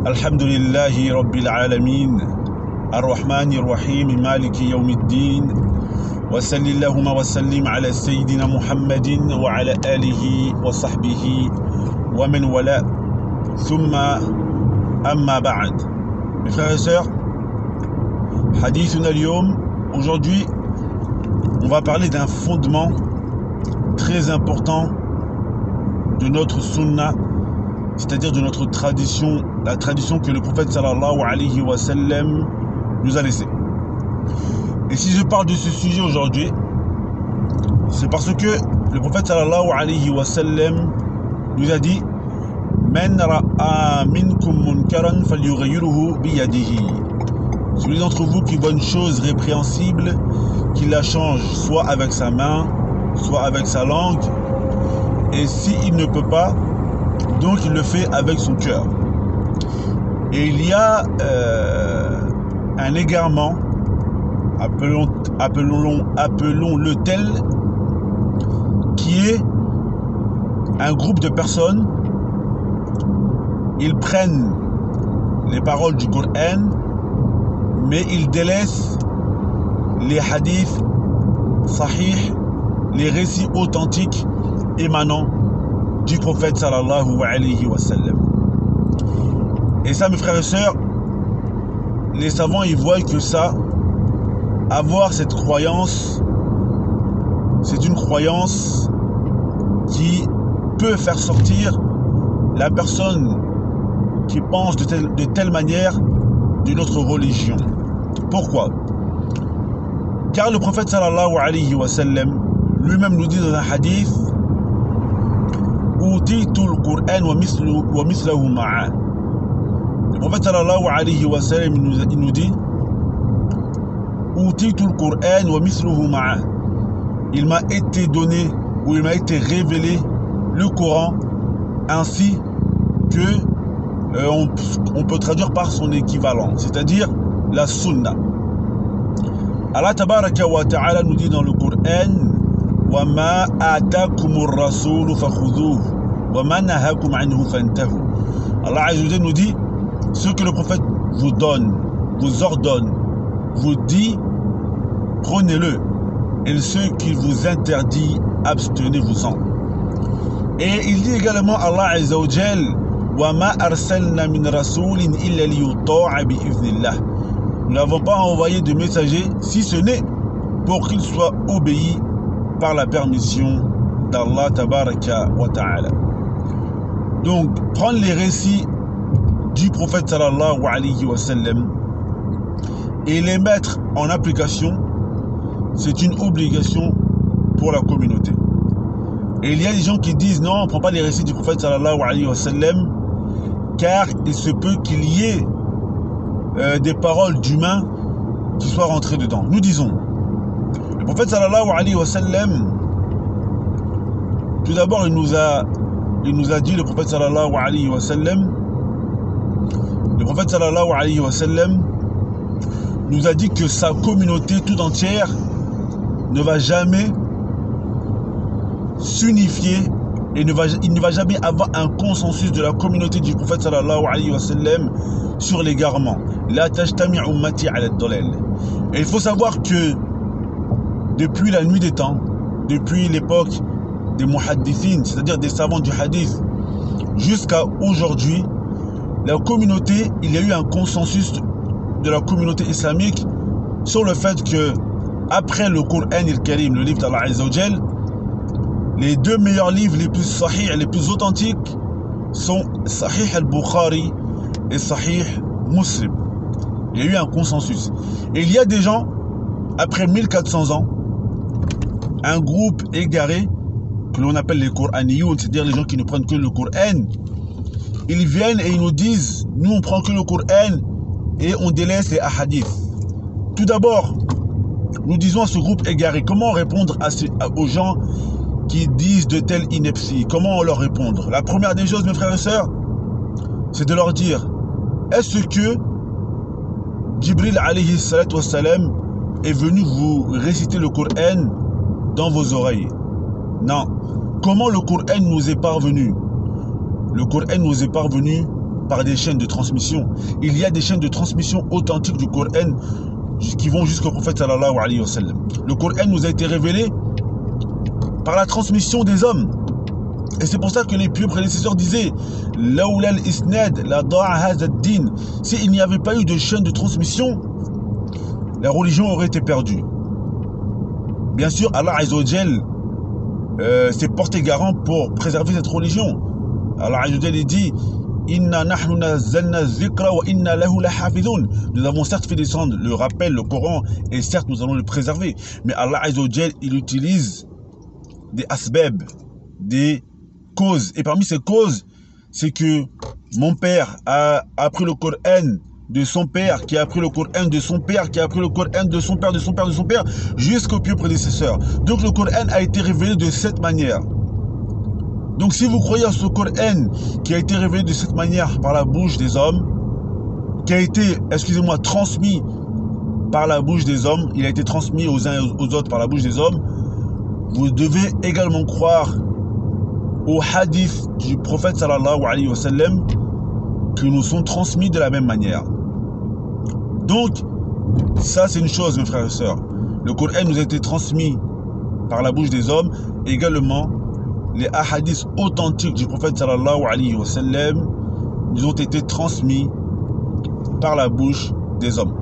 الحمد لله رب العالمين الرحمن الرحيم مالك يوم الدين وصل اللهم وسلم على سيدنا محمد وعلى آله وصحبه ومن والاه ثم أما بعد. Mes frères et sœurs, hadithuna al-yawm, aujourd'hui on va parler d'un fondement très important de notre sunna, c'est-à-dire de notre tradition, la tradition que le prophète sallallahu alayhi wa sallam nous a laissée. Et si je parle de ce sujet aujourd'hui, c'est parce que le prophète sallallahu alayhi wa sallam nous a dit Man ra'a minkum munkaran falyughayyirhu biyadihi. Celui d'entre vous qui voit une chose répréhensible, qu'il la change soit avec sa main, soit avec sa langue, et s'il ne peut pas, donc il le fait avec son cœur. Et il y a un égarement, appelons-le tel, qui est un groupe de personnes. Ils prennent les paroles du Coran, mais ils délaissent les hadiths sahih, les récits authentiques émanant du prophète sallallahu alayhi wa sallam. Et ça, mes frères et sœurs, les savants ils voient que ça, avoir cette croyance, c'est une croyance qui peut faire sortir la personne qui pense de telle manière de notre religion. Pourquoi? Car le prophète sallallahu alayhi wa sallam lui-même nous dit dans un hadith Utitul Qur'an wa mithlahu ma'a. Le prophète sallallahu alayhi wa sallam il nous dit Utitul Qur'an wa mithluhu ma'a. Il m'a été donné ou il m'a été révélé le Coran ainsi que on peut traduire par son équivalent, c'est-à-dire la sunna. Allah tabaraka wa ta'ala nous dit dans le Coran wa ma atakumur rasoul fakhudhuhu wa ma nahakum anhu fantahu. Allah azza wa jalla nous dit ce que le prophète vous donne, vous ordonne, vous dit, prenez-le, et ce qu'il vous interdit, abstenez-vous-en. Et il dit également Allah azza wa jalla wa ma arsalna min rasoulin illa liyuta'a bi idhnillah. Nous n'avons pas envoyé de messager si ce n'est pour qu'il soit obéi par la permission d'Allah tabaraka wa ta'ala. Donc prendre les récits du prophète sallallahu alayhi wa sallam et les mettre en application, c'est une obligation pour la communauté. Et il y a des gens qui disent non, on ne prend pas les récits du prophète sallallahu alayhi wa sallam car il se peut qu'il y ait des paroles d'humains qui soient rentrées dedans. Nous disons, le prophète sallallahu alayhi wa sallam, tout d'abord il nous a dit, le prophète sallallahu alayhi wa sallam, nous a dit que sa communauté tout entière ne va jamais s'unifier et il ne va jamais avoir un consensus de la communauté du prophète sallallahu alayhi wa sallam sur l'égarement. La tajtami ummati ala ad-dalal. Et il faut savoir que depuis la nuit des temps, depuis l'époque des muhaddithin, c'est-à-dire des savants du hadith, jusqu'à aujourd'hui, la communauté, il y a eu un consensus de la communauté islamique sur le fait que après le Coran al-Karim, le livre d'Allah Azza wa Jal, les deux meilleurs livres les plus sahih, les plus authentiques sont Sahih al-Bukhari et Sahih Muslim. Il y a eu un consensus. Et il y a des gens, après 1400 ans, un groupe égaré, que l'on appelle les Qur'aniyoun, c'est-à-dire les gens qui ne prennent que le Coran, ils viennent et ils nous disent, nous on prend que le Coran et on délaisse les ahadiths. Tout d'abord, nous disons à ce groupe égaré, comment répondre aux gens qui disent de telles inepties? Comment leur répondre? La première des choses, mes frères et sœurs, c'est de leur dire, est-ce que Jibril alayhi salatu wassalam est venu vous réciter le Coran dans vos oreilles? Non. Comment le Coran nous est parvenu? Le Coran nous est parvenu par des chaînes de transmission. Il y a des chaînes de transmission authentiques du Coran qui vont jusqu'au prophète sallallahu alayhi wa sallam. Le Coran nous a été révélé par la transmission des hommes. Et c'est pour ça que les pieux prédécesseurs disaient Laoula al-isnad la da'a hadha ad-din. S'il n'y avait pas eu de chaîne de transmission, la religion aurait été perdue. Bien sûr, Allah Azza wa Jal s'est porté garant pour préserver cette religion. Allah Azza wa Jal dit Inna nahnu nazzalna dhikra wa inna lahu lahafidhun. Nous avons certes fait descendre le rappel, le Coran, et certes nous allons le préserver. Mais Allah Azza wa Jal, il utilise des asbab, des causes. Et parmi ces causes, c'est que mon père a appris le Coran de son père, qui a appris le Coran de son père, qui a appris le Coran de son père, de son père, de son père, jusqu'au pieux prédécesseur. Donc le Coran a été révélé de cette manière. Donc si vous croyez à ce Coran qui a été révélé de cette manière par la bouche des hommes, qui a été, excusez-moi, transmis par la bouche des hommes, il a été transmis aux uns et aux autres par la bouche des hommes, vous devez également croire aux hadiths du prophète sallallahu alayhi wa sallam qui nous sont transmis de la même manière. Donc, ça c'est une chose mes frères et sœurs. Le Coran nous a été transmis par la bouche des hommes, également les hadiths authentiques du prophète sallallahu alayhi wa sallam nous ont été transmis par la bouche des hommes.